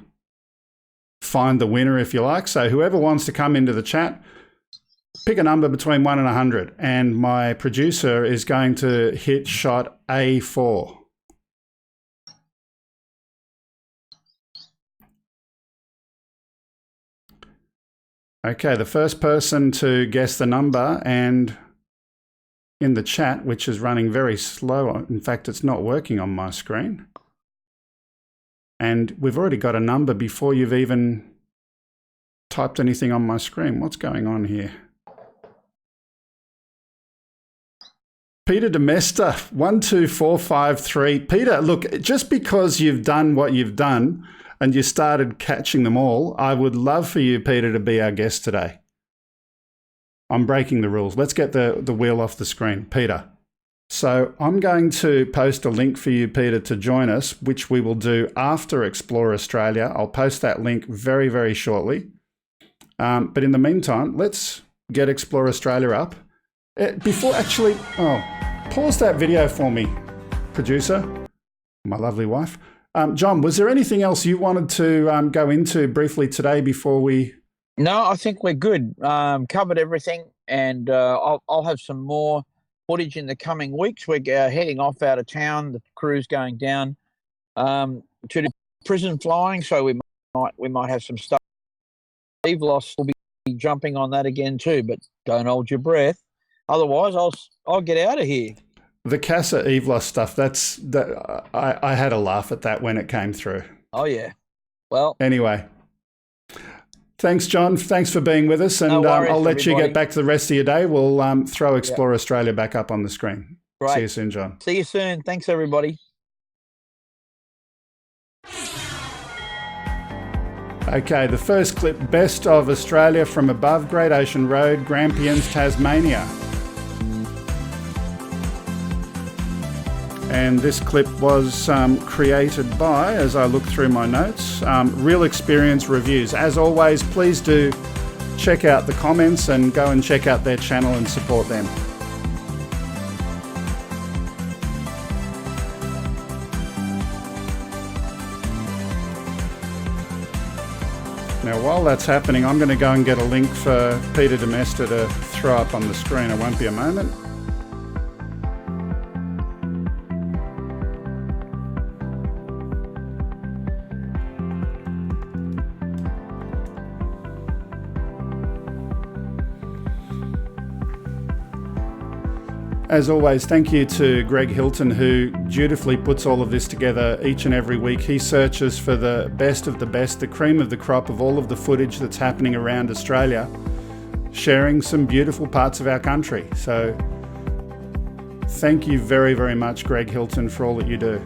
find the winner, if you like. So whoever wants to come into the chat, pick a number between 1 and 100. And my producer is going to hit shot A4. Okay, the first person to guess the number and in the chat, which is running very slow. In fact, it's not working on my screen. And we've already got a number before you've even typed anything on my screen. What's going on here? Peter Demesta, 12453. Peter, look, just because you've done what you've done and you started catching them all, I would love for you, Peter, to be our guest today. I'm breaking the rules. Let's get the wheel off the screen. Peter. So I'm going to post a link for you, Peter, to join us, which we will do after Explore Australia. I'll post that link very, very shortly. But in the meantime, let's get Explore Australia up. Pause that video for me, producer, my lovely wife. John, was there anything else you wanted to go into briefly today before we... No, I think we're good. Covered everything, and I'll have some more footage in the coming weeks. We're heading off out of town. The crew's going down to the prison flying, so we might have some stuff. Heidlas will be jumping on that again too, but don't hold your breath. Otherwise, I'll get out of here. The Casa Heidlas stuff. I had a laugh at that when it came through. Oh yeah. Well. Anyway. Thanks, John. Thanks for being with us, and no worries, I'll let everybody. you get back to the rest of your day. We'll throw Explore Australia back up on the screen. Right. See you soon, John. See you soon. Thanks, everybody. Okay, the first clip, Best of Australia from Above Great Ocean Road, Grampians, Tasmania. And this clip was created by, as I look through my notes, Real Experience Reviews. As always, please do check out the comments and go and check out their channel and support them. Now, while that's happening, I'm going to go and get a link for Peter Demesta to throw up on the screen. It won't be a moment. As always, thank you to Greg Hilton, who dutifully puts all of this together each and every week. He searches for the best of the best, the cream of the crop of all of the footage that's happening around Australia, sharing some beautiful parts of our country. So thank you very, very much, Greg Hilton, for all that you do.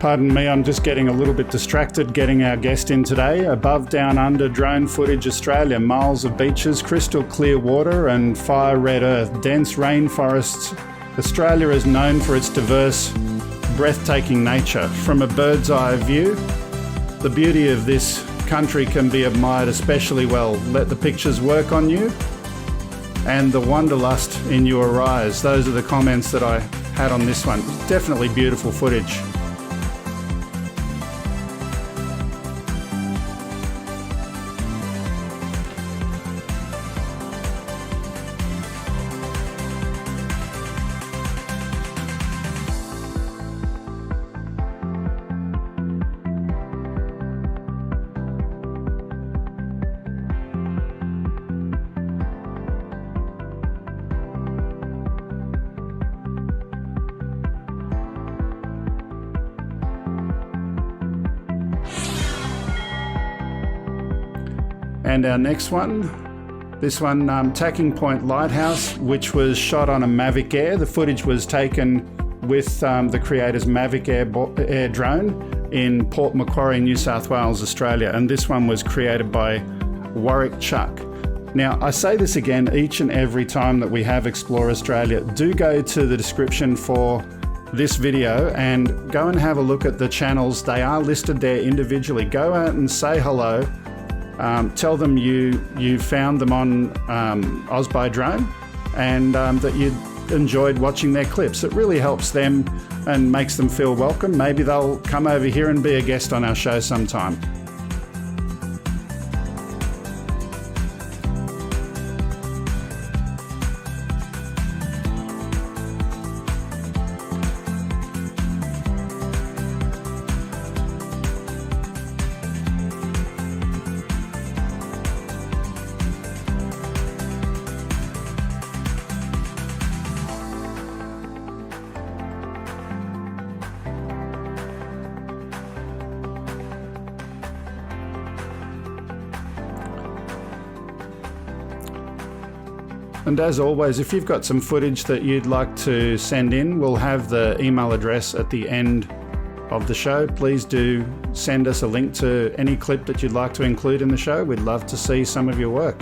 Pardon me, I'm just getting a little bit distracted getting our guest in today. Above Down Under Drone Footage Australia, miles of beaches, crystal clear water and fire red earth, dense rainforests. Australia is known for its diverse, breathtaking nature. From a bird's eye view, the beauty of this country can be admired especially well. Let the pictures work on you and the wanderlust in your eyes. Those are the comments that I had on this one. Definitely beautiful footage. And our next one, this one, Tacking Point Lighthouse, which was shot on a Mavic Air. The footage was taken with the creator's Mavic Air drone in Port Macquarie, New South Wales, Australia. And this one was created by Warwick Chuck. Now, I say this again each and every time that we have Explore Australia. Do go to the description for this video and go and have a look at the channels. They are listed there individually. Go out and say hello. Tell them you found them on Huseby Drone and that you enjoyed watching their clips. It really helps them and makes them feel welcome. Maybe they'll come over here and be a guest on our show sometime. And as always, if you've got some footage that you'd like to send in, we'll have the email address at the end of the show. Please do send us a link to any clip that you'd like to include in the show. We'd love to see some of your work.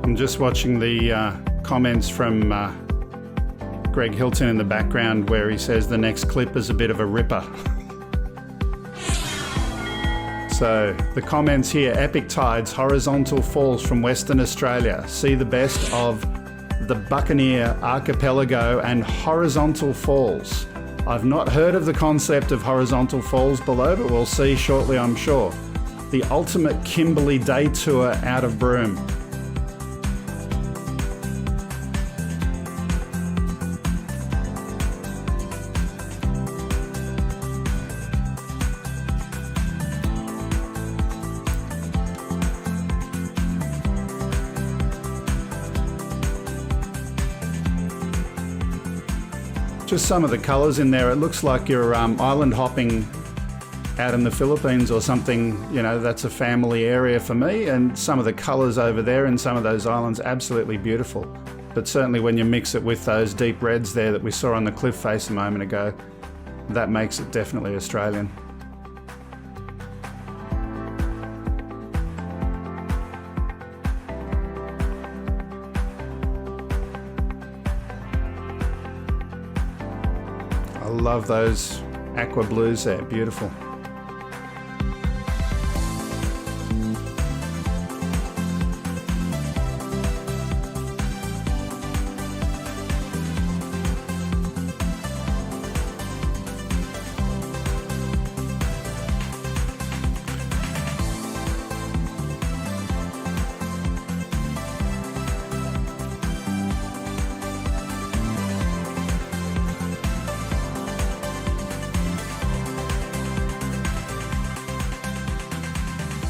I'm just watching the comments from Greg Hilton in the background where he says the next clip is a bit of a ripper. So the comments here, epic tides, horizontal falls from Western Australia. See the best of the Buccaneer Archipelago and horizontal falls. I've not heard of the concept of horizontal falls below, but we'll see shortly, I'm sure. The ultimate Kimberley day tour out of Broome. Just some of the colours in there. It looks like you're island hopping out in the Philippines or something. You know, that's a family area for me, and some of the colours over there in some of those islands, absolutely beautiful. But certainly when you mix it with those deep reds there that we saw on the cliff face a moment ago, that makes it definitely Australian. love those aqua blues there. Beautiful.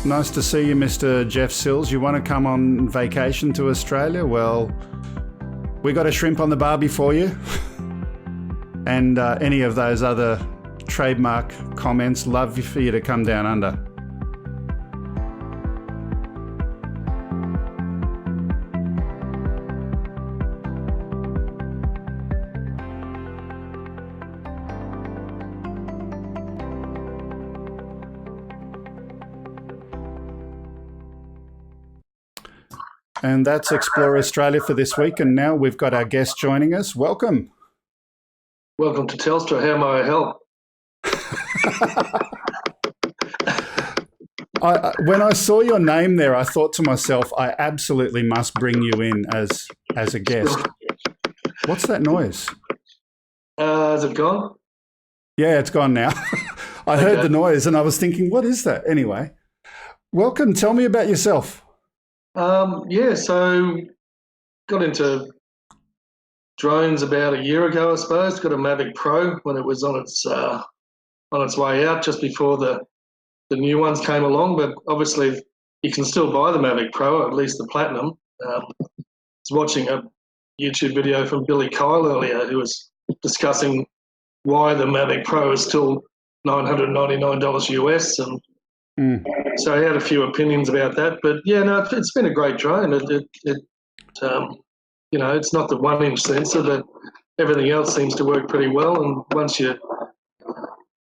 Nice to see you, Mr. Jeff Sills. You want to come on vacation to Australia? Well, we got a shrimp on the barbie for you. And any of those other trademark comments, love for you to come down under. And that's Explore Australia for this week. And now we've got our guest joining us. Welcome. Welcome to Telstra. How may I help? When I saw your name there, I thought to myself, I absolutely must bring you in as a guest. What's that noise? Is it gone? Yeah, it's gone now. I heard the noise and I was thinking, what is that? Anyway, welcome. Tell me about yourself. So got into drones about a year ago, I suppose. Got a Mavic Pro when it was on its way out, just before the new ones came along. But obviously, you can still buy the Mavic Pro, at least the Platinum. I was watching a YouTube video from Billy Kyle earlier, who was discussing why the Mavic Pro is still $999 US, and so I had a few opinions about that. But yeah, no, it's been a great drone. It's not the 1-inch sensor, but everything else seems to work pretty well. And once you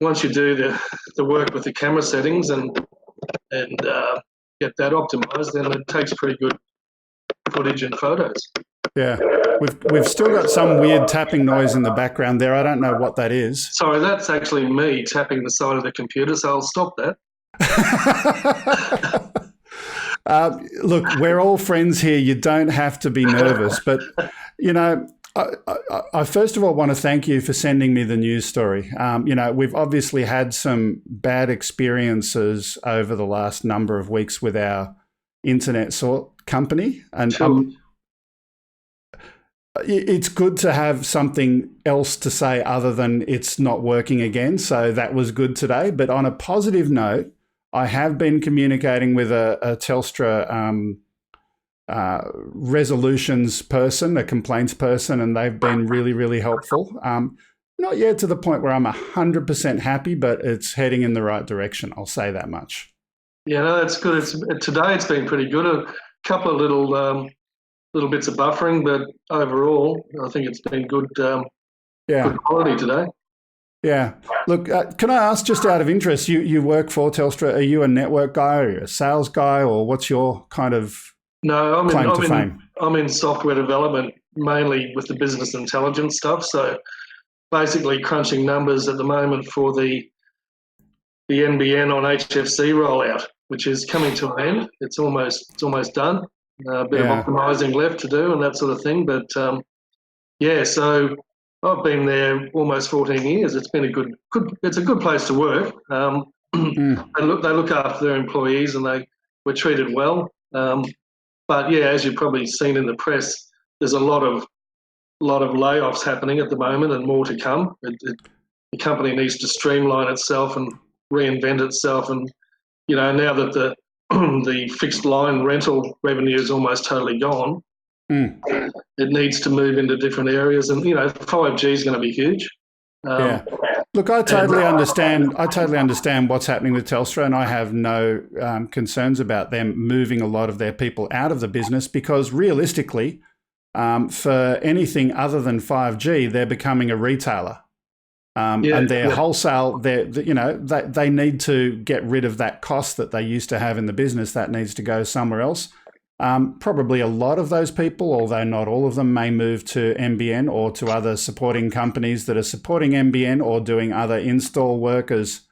do the work with the camera settings and get that optimized, then it takes pretty good footage and photos. Yeah, we've still got some weird tapping noise in the background there. I don't know what that is. Sorry, that's actually me tapping the side of the computer, so I'll stop that. Look, we're all friends here. You don't have to be nervous. But, I first of all want to thank you for sending me the news story. We've obviously had some bad experiences over the last number of weeks with our internet company. And it's good to have something else to say other than it's not working again. So that was good today. But on a positive note, I have been communicating with a Telstra resolutions person, a complaints person, and they've been really, really helpful. Not yet to the point where I'm 100% happy, but it's heading in the right direction. I'll say that much. Yeah, no, that's good. Today it's been pretty good. A couple of little bits of buffering, but overall, I think it's been good. Good quality today. Yeah. Look, can I ask, just out of interest, you work for Telstra. Are you a network guy or are you a sales guy, or what's your kind of claim to fame? I'm in software development, mainly with the business intelligence stuff. So basically crunching numbers at the moment for the NBN on HFC rollout, which is coming to an end. It's almost done. A bit of optimizing left to do and that sort of thing. But so I've been there almost 14 years. It's been it's a good place to work. They look after their employees and we're treated well. But yeah, as you've probably seen in the press, there's a lot of layoffs happening at the moment and more to come. The company needs to streamline itself and reinvent itself. And, now that the fixed line rental revenue is almost totally gone, it needs to move into different areas, and 5G is going to be huge. Look, I totally understand. I totally understand what's happening with Telstra, and I have no concerns about them moving a lot of their people out of the business, because realistically, for anything other than 5G, they're becoming a retailer, and their wholesale. They need to get rid of that cost that they used to have in the business. That needs to go somewhere else. Probably a lot of those people, although not all of them, may move to NBN or to other supporting companies that are supporting NBN or doing other install work as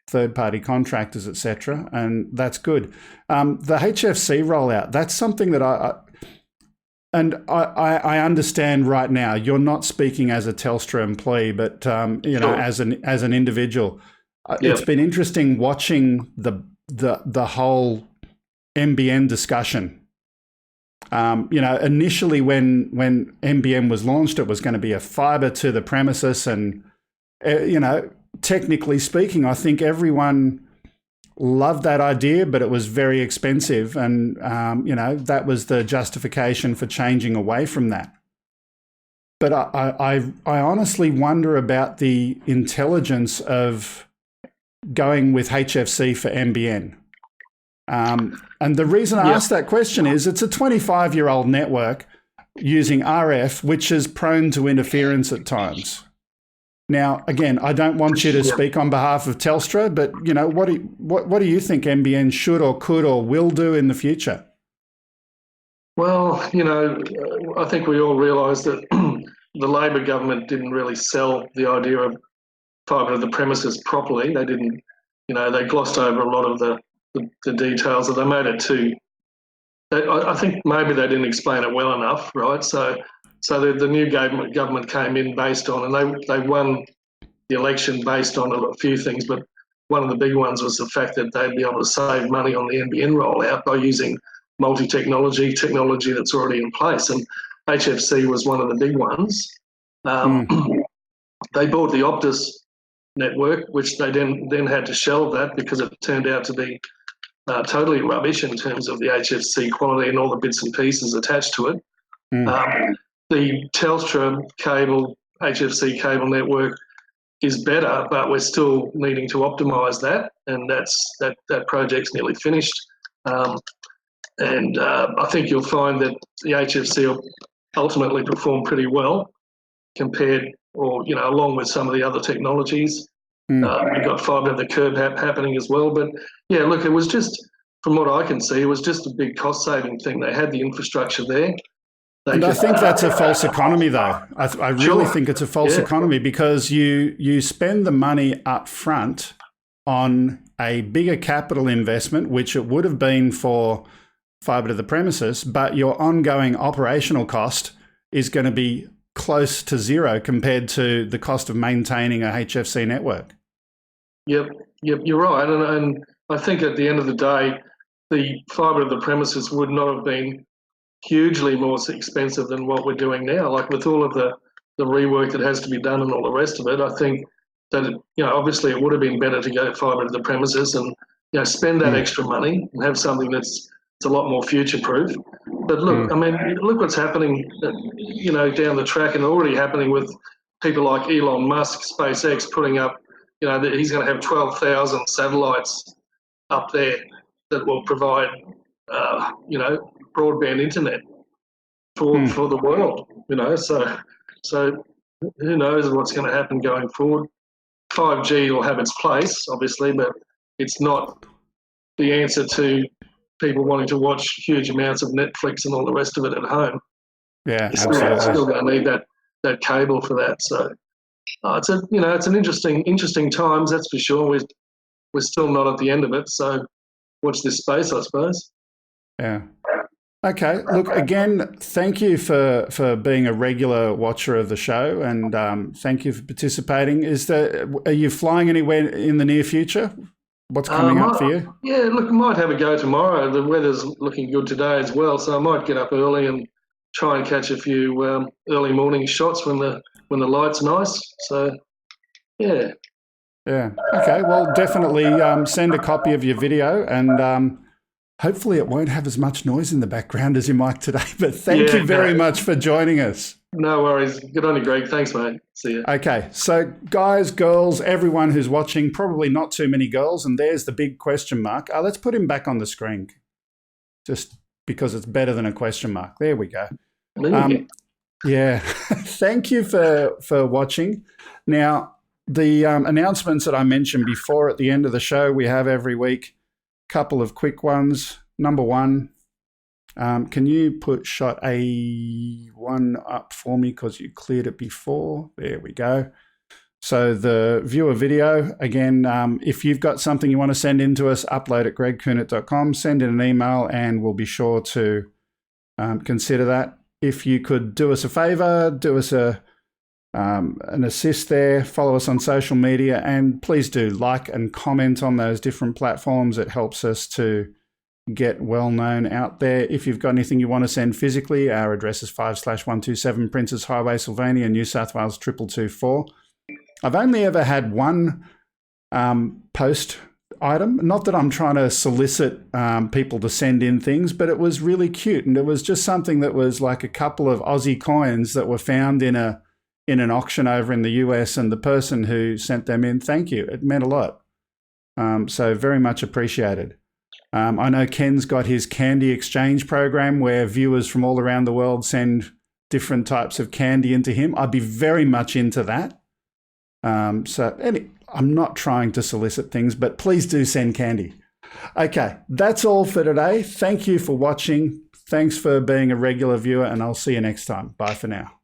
third-party contractors, etc. And that's good. The HFC rollout, that's something that I understand right now. You're not speaking as a Telstra employee, but as an individual. It's been interesting watching the whole NBN discussion. Initially when NBN was launched, it was going to be a fibre to the premises, and technically speaking, I think everyone loved that idea, but it was very expensive, and that was the justification for changing away from that. But I honestly wonder about the intelligence of going with HFC for NBN. And the reason I asked that question is it's a 25-year-old network using RF, which is prone to interference at times. Now, again, I don't want you to speak on behalf of Telstra, but what do you think NBN should or could or will do in the future? Well, I think we all realise that the Labor government didn't really sell the idea of fibre to the premises properly. They didn't, they glossed over a lot of the details, that they made it too. I think maybe they didn't explain it well enough, right? So the new government came in based on, and they won the election based on a few things, but one of the big ones was the fact that they'd be able to save money on the NBN rollout by using multi-technology, technology that's already in place. And HFC was one of the big ones. They bought the Optus network, which they then had to shelve that because it turned out to be totally rubbish in terms of the HFC quality and all the bits and pieces attached to it. The Telstra cable, HFC cable network is better, but we're still needing to optimise that, and that project's nearly finished. I think you'll find that the HFC will ultimately perform pretty well compared, or along with some of the other technologies. We've got fibre to the curb happening as well. But yeah, look, it was just, from what I can see, it was just a big cost-saving thing. They had the infrastructure there. I think that's a false economy, though. I really think it's a false economy, because you spend the money up front on a bigger capital investment, which it would have been for fibre to the premises, but your ongoing operational cost is going to be close to zero compared to the cost of maintaining a HFC network. Yep, you're right. And I think at the end of the day, the fibre to the premises would not have been hugely more expensive than what we're doing now. Like, with all of the rework that has to be done and all the rest of it, I think that, obviously it would have been better to go fibre to the premises and, spend that extra money and have something that's a lot more future-proof. But look, I mean, look what's happening, down the track, and already happening with people like Elon Musk, SpaceX, putting up, that he's going to have 12,000 satellites up there that will provide, broadband internet for the world. So who knows what's going to happen going forward. 5G will have its place, obviously, but it's not the answer to people wanting to watch huge amounts of Netflix and all the rest of it at home. Yeah, You're still going to need that cable for that. So it's an interesting times, that's for sure. We're still not at the end of it. So watch this space, I suppose. Yeah. Okay. Look, again, thank you for being a regular watcher of the show, and thank you for participating. Are you flying anywhere in the near future? What's coming up for you? Yeah, look, I might have a go tomorrow. The weather's looking good today as well, so I might get up early and try and catch a few early morning shots when the light's nice. So, yeah. Yeah. Okay. Well, definitely send a copy of your video, and hopefully it won't have as much noise in the background as you might today. But thank you very much for joining us. No worries. Good on you, Greg. Thanks, mate. See you. Okay. So guys, girls, everyone who's watching, probably not too many girls, and there's the big question mark. Let's put him back on the screen just because it's better than a question mark. There we go. Yeah. Thank you for watching. Now, the announcements that I mentioned before at the end of the show, we have every week. Couple of quick ones. Number one, Can you put shot A1 up for me because you cleared it before? There we go. So the viewer video, again, if you've got something you want to send in to us, upload at gregkuhnert.com, send in an email, and we'll be sure to consider that. If you could do us a favour, do us an assist there, follow us on social media, and please do like and comment on those different platforms. It helps us to get well known out there. If you've got anything you want to send physically, our address is 5/127 Princes Highway, Sylvania, New South Wales 2224. I've only ever had one post item. Not that I'm trying to solicit people to send in things, but it was really cute, and it was just something that was like a couple of Aussie coins that were found in an auction over in the US, and the person who sent them in, thank you. It meant a lot. So very much appreciated. I know Ken's got his candy exchange program where viewers from all around the world send different types of candy into him. I'd be very much into that. I'm not trying to solicit things, but please do send candy. Okay, that's all for today. Thank you for watching. Thanks for being a regular viewer, and I'll see you next time. Bye for now.